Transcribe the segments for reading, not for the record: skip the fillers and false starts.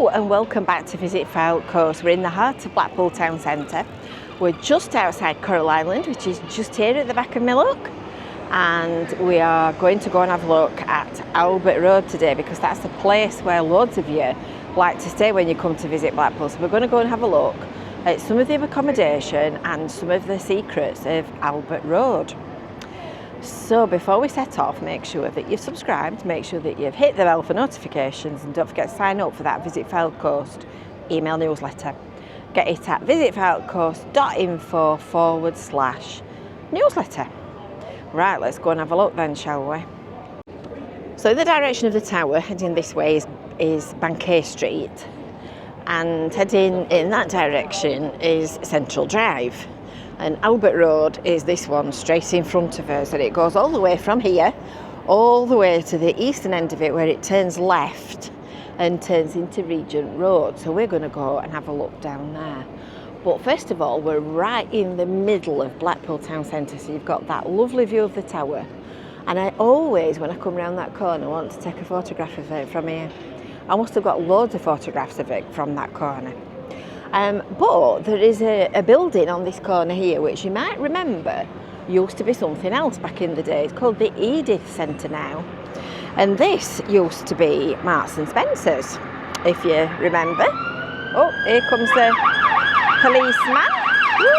Hello and welcome back to Visit Fylde Coast. We're in the heart of Blackpool town centre. We're just outside Coral Island, which is just here at the back of my look. And we are going to go and have a look at Albert Road today because that's the place where loads of you like to stay when you come to visit Blackpool. So we're going to go and have a look at some of the accommodation and some of the secrets of Albert Road. So before we set off, make sure that you've subscribed, make sure that you've hit the bell for notifications, and don't forget to sign up for that Visit Fylde Coast email newsletter. Get it at visitfyldecoast.info/newsletter. Right, let's go and have a look then, shall we? So in the direction of the tower, heading this way is Burtons Street, and heading in that direction is Central Drive. And Albert Road is this one straight in front of us, and it goes all the way from here all the way to the eastern end of it where it turns left and turns into Regent Road. So we're going to go and have a look down there. But first of all, we're right in the middle of Blackpool town centre, so you've got that lovely view of the tower. And I always, when I come round that corner, want to take a photograph of it from here. I must have got loads of photographs of it from that corner. But there is a building on this corner here which you might remember used to be something else back in the day. It's called the Edith Centre now, and this used to be Marks and Spencer's, if you remember. Oh, here comes the policeman. Woo!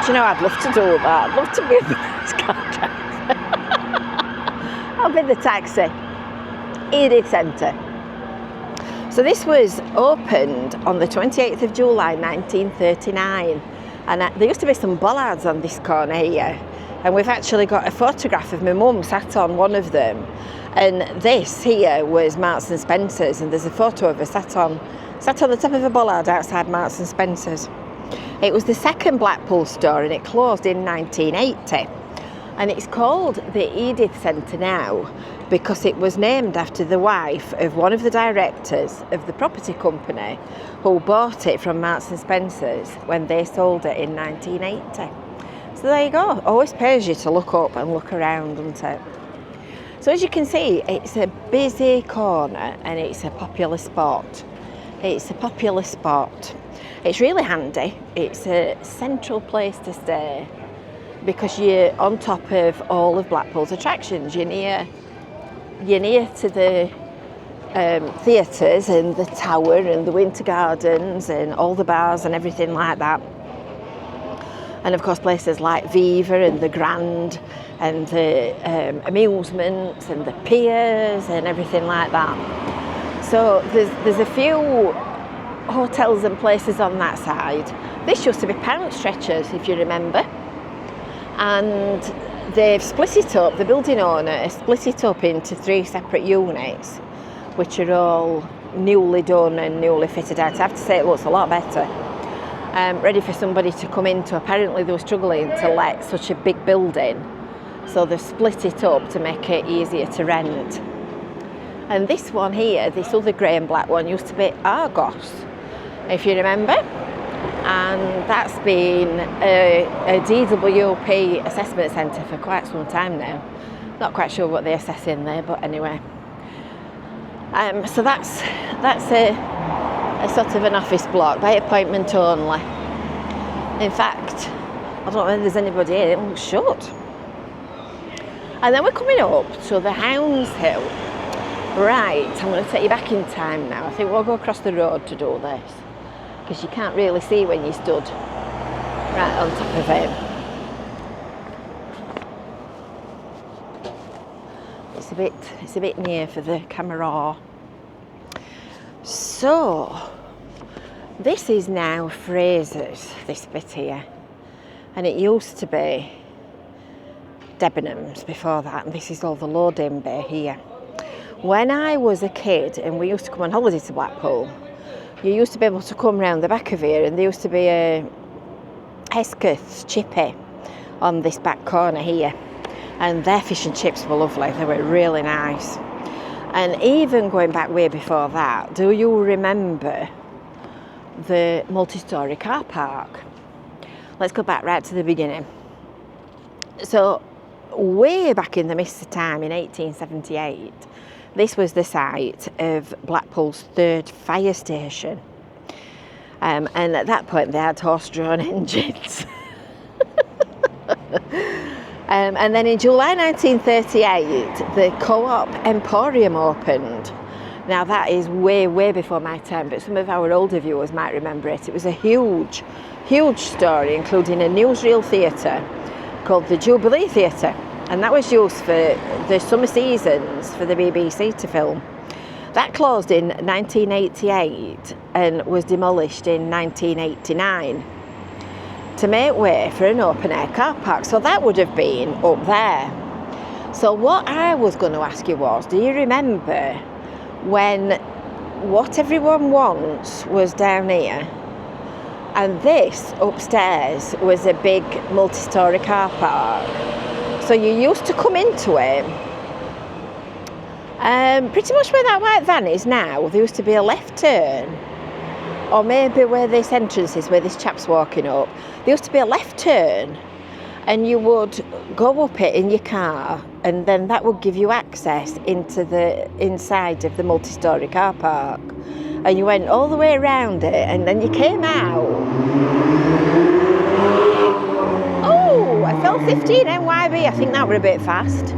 Do you know, I'd love to do that. I'd love to be a police car driver. I'll be the taxi. Edith Centre. So this was opened on the 28th of July 1939, and there used to be some bollards on this corner here, and we've actually got a photograph of my mum sat on one of them, and this here was Marks and Spencer's, and there's a photo of her sat on the top of a bollard outside Marks and Spencer's. It was the second Blackpool store, and it closed in 1980, and it's called the Edith Centre now because it was named after the wife of one of the directors of the property company who bought it from Marks and Spencer's when they sold it in 1980. So there you go. Always pays you to look up and look around, doesn't it? So as you can see, it's a busy corner and it's a popular spot. It's a popular spot. It's really handy. It's a central place to stay because you're on top of all of Blackpool's attractions. You're near to the theatres and the tower and the Winter Gardens and all the bars and everything like that. And of course places like Viva and the Grand and the amusements and the piers and everything like that. So there's a few hotels and places on that side. This used to be Pound Stretchers, if you remember. And they've split it up, the building owner has split it up into 3 separate units, which are all newly done and newly fitted out. I have to say it looks a lot better. Ready for somebody to come into. Apparently they were struggling to let such a big building, so they've split it up to make it easier to rent. And this one here, this other grey and black one, used to be Argos, if you remember. And that's been a DWP assessment centre for quite some time now. Not quite sure what they assess in there, but anyway. So that's a sort of an office block by appointment only. In fact, I don't know if there's anybody here, it looks shut. And then we're coming up to the Hounds Hill. Right, I'm going to take you back in time now. I think we'll go across the road to do this, because you can't really see when you stood right on top of it. It's a bit near for the camera. So this is now Fraser's, this bit here, and it used to be Debenhams before that, and this is all the loading bay here. When I was a kid and we used to come on holiday to Blackpool, you used to be able to come round the back of here, and there used to be a Hesketh's chippy on this back corner here, and their fish and chips were lovely. They were really nice. And even going back way before that, do you remember the multistory car park? Let's go back right to the beginning. So way back in the mist of time in 1878, This was the site of Blackpool's third fire station. And at that point they had horse-drawn engines. And then in July 1938, the Co-op Emporium opened. Now that is way, way before my time, but some of our older viewers might remember it. It was a huge, huge story, including a newsreel theatre called the Jubilee Theatre. And that was used for the summer seasons for the BBC to film. That closed in 1988 and was demolished in 1989 to make way for an open-air car park. So that would have been up there. So what I was going to ask you was, do you remember when What Everyone Wants was down here and this upstairs was a big multi-story car park? So you used to come into it, pretty much where that white van is now. There used to be a left turn, or maybe where this entrance is, where this chap's walking up. There used to be a left turn, and you would go up it in your car, and then that would give you access into the inside of the multi-story car park. And you went all the way around it, and then you came out. Oh, I felt 15 NYB. I think that were a bit fast.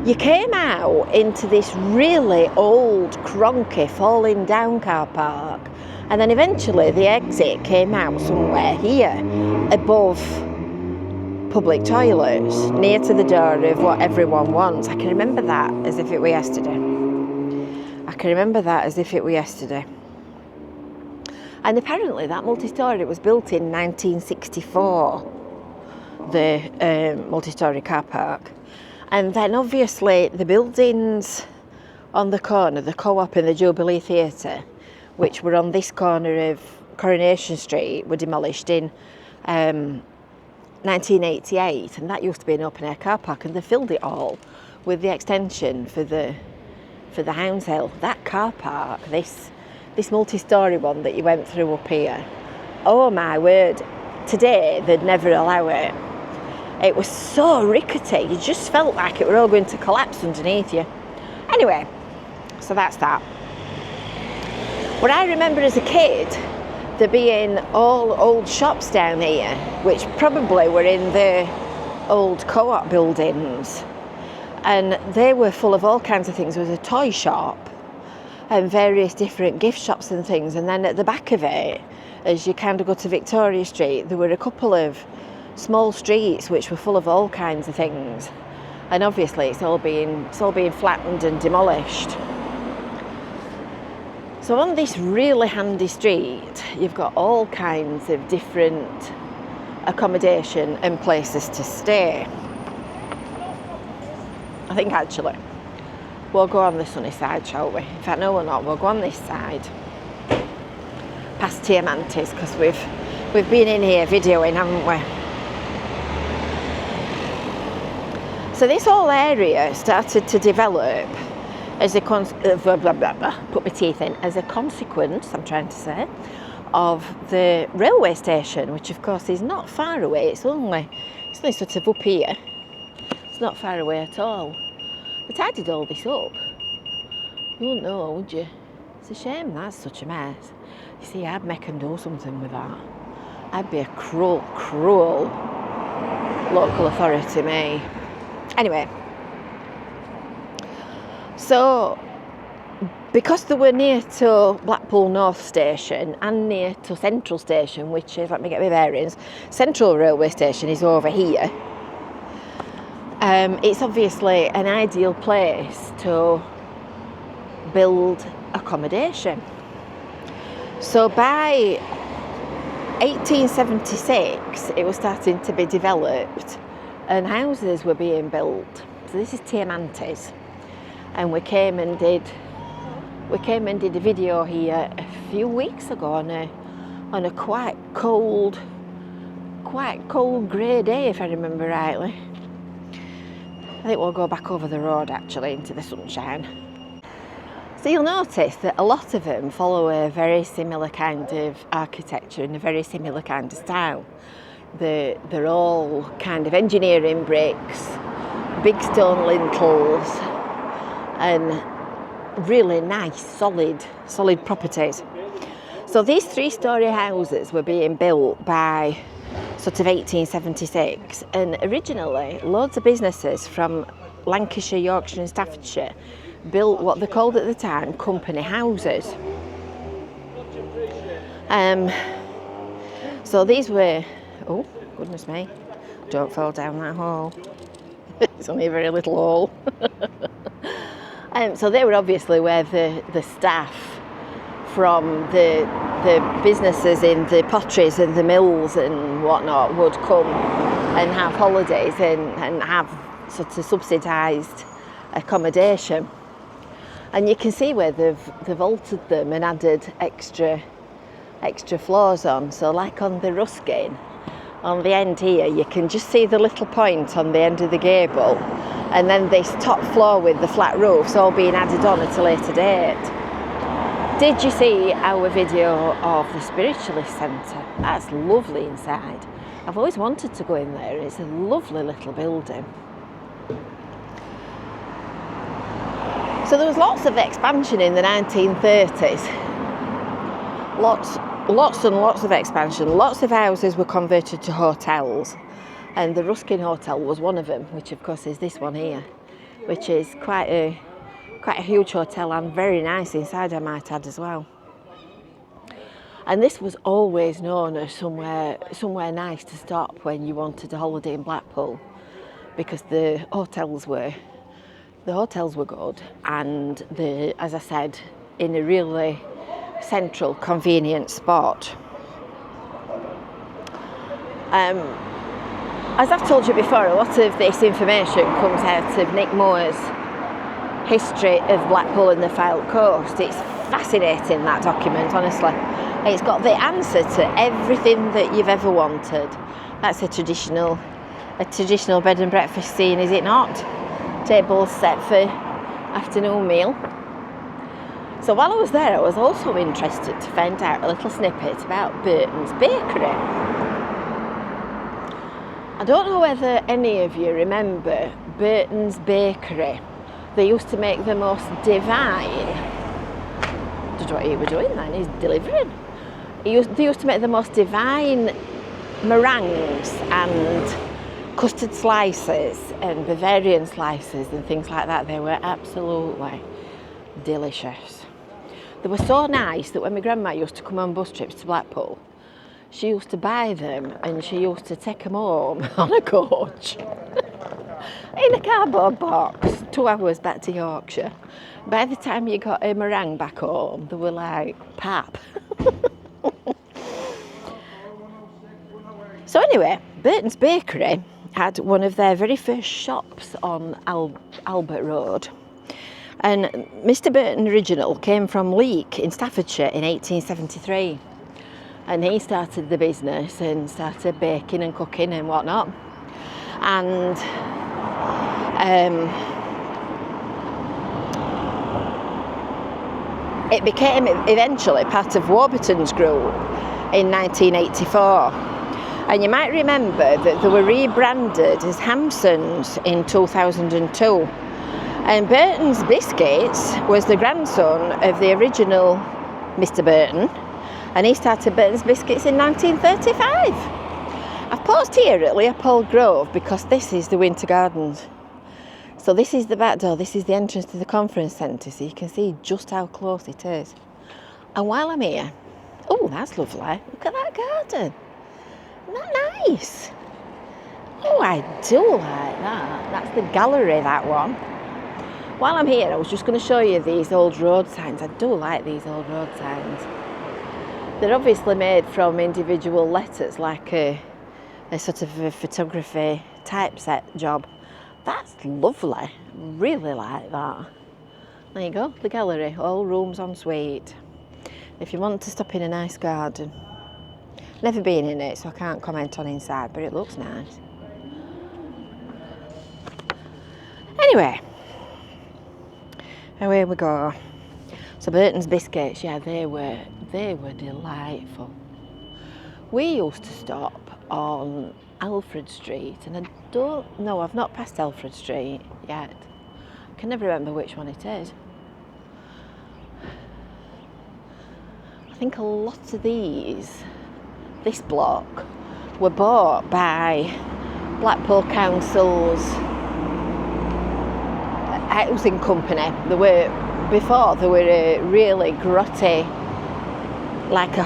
You came out into this really old, cronky, falling down car park, and then eventually the exit came out somewhere here, above public toilets, near to the door of What Everyone Wants. I can remember that as if it were yesterday. And apparently that multi-story was built in 1964, the multi-story car park. And then obviously the buildings on the corner, the Co-op and the Jubilee Theatre, which were on this corner of Coronation Street, were demolished in 1988, and that used to be an open-air car park, and they filled it all with the extension for the Hounds Hill. That car park, this multi-story one that you went through up here, oh my word, today they'd never allow it. It was so rickety, you just felt like it were all going to collapse underneath you. Anyway, so that's that. What I remember as a kid, there being all old shops down here, which probably were in the old Co-op buildings, and they were full of all kinds of things. There was a toy shop and various different gift shops and things, and then at the back of it, as you kind of go to Victoria Street, there were a couple of small streets which were full of all kinds of things, and obviously it's all being flattened and demolished. So on this really handy street, you've got all kinds of different accommodation and places to stay. I think actually we'll go on the sunny side, shall we? In fact, no, we're not. We'll go on this side, past Tiamantes, because we've been in here videoing, haven't we? So this whole area started to develop as a consequence, I'm trying to say, of the railway station, which of course is not far away. It's only sort of up here. It's not far away at all. But I did all this up. You wouldn't know, would you? It's a shame that's such a mess. You see, I'd make and do something with that. I'd be a cruel, cruel local authority, me. Anyway, so because they were near to Blackpool North Station and near to Central Station, which is, let me get my bearings, Central Railway Station is over here, it's obviously an ideal place to build accommodation. So by 1876 it was starting to be developed and houses were being built. So this is Tiamantes, and we came and did a video here a few weeks ago on a quite cold grey day, if I remember rightly. I think we'll go back over the road actually into the sunshine. So you'll notice that a lot of them follow a very similar kind of architecture and a very similar kind of style. They're all kind of engineering bricks, big stone lintels, and really nice, solid properties. So these 3-storey houses were being built by sort of 1876, and originally loads of businesses from Lancashire, Yorkshire and Staffordshire built what they called at the time company houses. So these were, oh goodness me, don't fall down that hole. It's only a very little hole. So they were obviously where the staff from the businesses in the potteries and the mills and whatnot would come and have holidays and have sort of subsidised accommodation. And you can see where they've altered them and added extra floors on. So like on the Ruskin, on the end here, you can just see the little point on the end of the gable, and then this top floor with the flat roofs all being added on at a later date. Did you see our video of the Spiritualist Centre? That's lovely inside. I've always wanted to go in there. It's a lovely little building. So there was lots of expansion in the 1930s. Lots and lots of expansion. Lots of houses were converted to hotels, and the Ruskin Hotel was one of them, which of course is this one here, which is quite a huge hotel and very nice inside, I might add, as well. And this was always known as somewhere nice to stop when you wanted a holiday in Blackpool, because the hotels were good, and as I said, in a really central, convenient spot. As I've told you before, a lot of this information comes out of Nick Moore's History of Blackpool and the Fylde Coast. It's fascinating, that document, honestly. It's got the answer to everything that you've ever wanted. That's a traditional bed and breakfast scene, is it not? Tables set for afternoon meal. So while I was there, I was also interested to find out a little snippet about Burtons Bakery. I don't know whether any of you remember Burtons Bakery. They used to make the most divine, I don't know what he was doing then, he's delivering. They used to make the most divine meringues and custard slices and Bavarian slices and things like that. They were absolutely delicious. They were so nice that when my grandma used to come on bus trips to Blackpool, she used to buy them and she used to take them home on a coach in a cardboard box, 2 hours back to Yorkshire. By the time you got a meringue back home, they were like pap. So anyway, Burtons Bakery had one of their very first shops on Albert Road. And Mr. Burton original came from Leek in Staffordshire in 1873. And he started the business and started baking and cooking and whatnot. And it became eventually part of Warburton's Group in 1984. And you might remember that they were rebranded as Hampsons in 2002. And Burtons Biscuits was the grandson of the original Mr. Burton, and he started Burtons Biscuits in 1935. I've paused here at Leopold Grove because this is the Winter Gardens. So this is the back door, this is the entrance to the conference centre, so you can see just how close it is. And while I'm here, oh, that's lovely. Look at that garden. Isn't that nice? Oh, I do like that. That's the gallery, that one. While I'm here, I was just going to show you these old road signs. I do like these old road signs. They're obviously made from individual letters, like a sort of a photography typeset job. That's lovely. Really like that. There you go, the gallery, all rooms en suite. If you want to stop in a nice garden. Never been in it, so I can't comment on inside, but it looks nice. Anyway, away we go. So Burtons Biscuits, yeah, they were delightful. We used to stop on Alfred Street, and I don't know, I've not passed Alfred Street yet. I can never remember which one it is. think a lot of this block, were bought by Blackpool Council's housing company. Before they were a really grotty, like a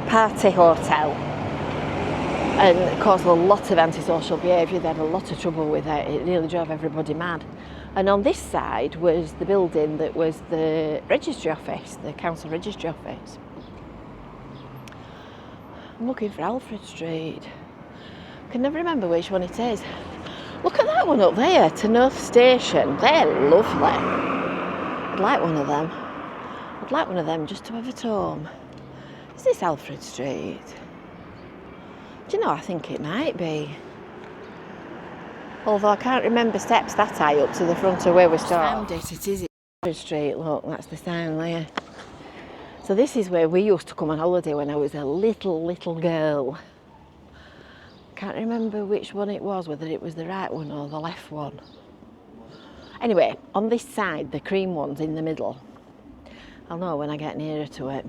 party hotel, and it caused a lot of antisocial behaviour. They had a lot of trouble with it. It really drove everybody mad. And on this side was the building that was the registry office, the council registry office. I'm looking for Alfred Street. I can never remember which one it is. Look at that one up there, to North Station. They're lovely. I'd like one of them. I'd like one of them just to have at home. Is this Alfred Street? Do you know, I think it might be. Although I can't remember steps that high up to the front of where we start. It is Alfred Street, look, that's the sign there. So this is where we used to come on holiday when I was a little girl. Can't remember which one it was, whether it was the right one or the left one. Anyway, on this side, the cream one's in the middle. I'll know when I get nearer to it.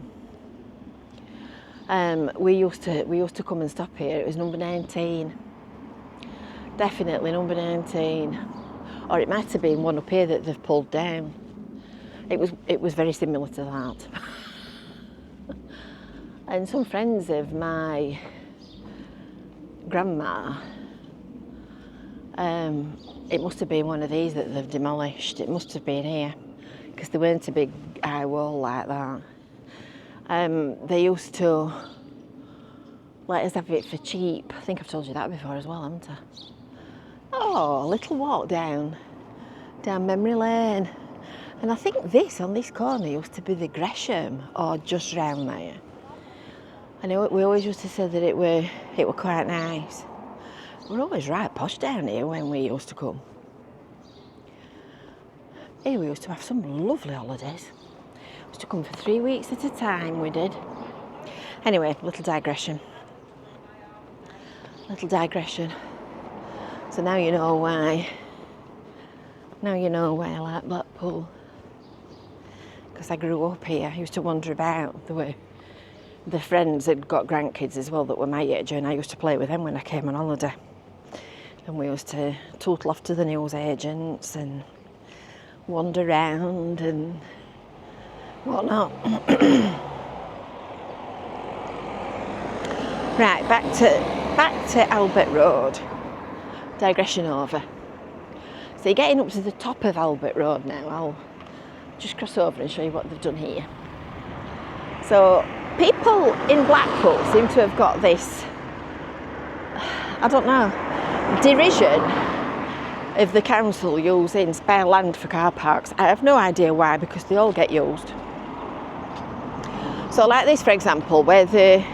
We used to come and stop here. It was number 19. Definitely number 19. Or it might have been one up here that they've pulled down. It was very similar to that. And some friends of my grandma, it must have been one of these that they've demolished. It must have been here, because there weren't a big high wall like that. They used to let us have it for cheap. I think I've told you that before as well, haven't I? Oh, a little walk down memory lane. And I think this, on this corner, used to be the Gresham, or just round there. I know we always used to say that it were quite nice. We're always right posh down here when we used to come. Here we used to have some lovely holidays. We used to come for 3 weeks at a time, we did. Anyway, little digression. So now you know why. Now you know why I like Blackpool. Because I grew up here. I used to wander about. There were the friends had got grandkids as well that were my age, and I used to play with them when I came on holiday. And we used to tootle off to the newsagents and wander around and whatnot. Right, back to Albert Road. Digression over. So you're getting up to the top of Albert Road now. I'll just cross over and show you what they've done here. So people in Blackpool seem to have got this, I don't know, derision of the council using spare land for car parks. I have no idea why, because they all get used. So like this, for example, where the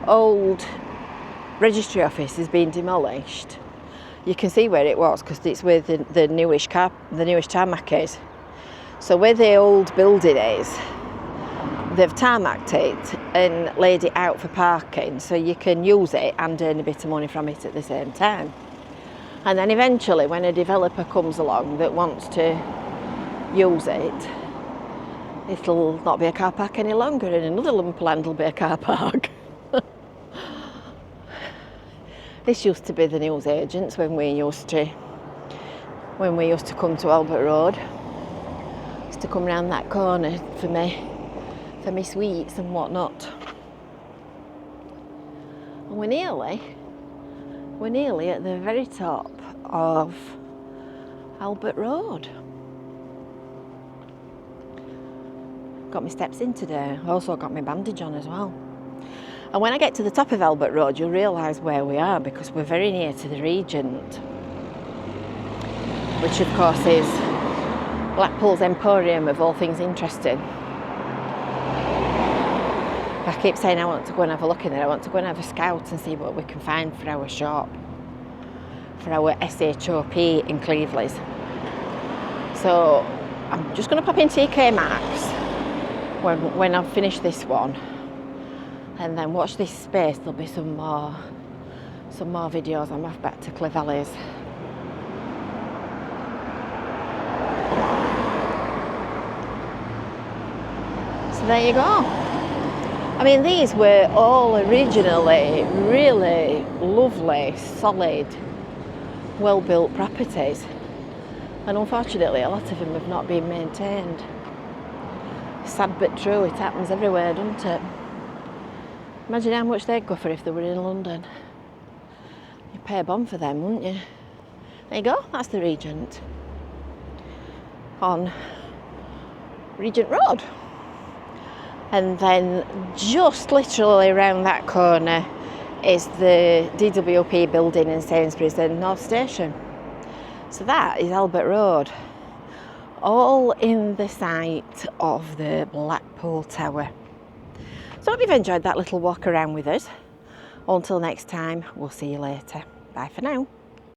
old registry office has been demolished, you can see where it was, because it's where the newish tarmac is. So where the old building is, they've tarmacked it and laid it out for parking, so you can use it and earn a bit of money from it at the same time. And then eventually, when a developer comes along that wants to use it, it'll not be a car park any longer, and another lump of land will be a car park. This used to be the newsagents when we used to come to Albert Road. Used to come round that corner for me sweets and whatnot. And we're nearly at the very top of Albert Road. Got my steps in today. Also got my bandage on as well. And when I get to the top of Albert Road, you'll realise where we are, because we're very near to the Regent, which of course is Blackpool's emporium of all things interesting. I keep saying I want to go and have a look in there. I want to go and have a scout and see what we can find for our shop, for our SHOP in Cleveland's. So I'm just going to pop into TK Maxx when I've finished this one, and then watch this space. There'll be some more videos. I'm off back to Cleveland's. So So there you go. I mean, these were all originally really lovely, solid, well-built properties. And unfortunately, a lot of them have not been maintained. Sad but true, it happens everywhere, doesn't it? Imagine how much they'd go for if they were in London. You'd pay a bomb for them, wouldn't you? There you go, that's the Regent. On Regent Road. And then just literally around that corner is the DWP building in Sainsbury's and North Station. So that is Albert Road, all in the site of the Blackpool Tower. So I hope you've enjoyed that little walk around with us. Until next time, we'll see you later. Bye for now.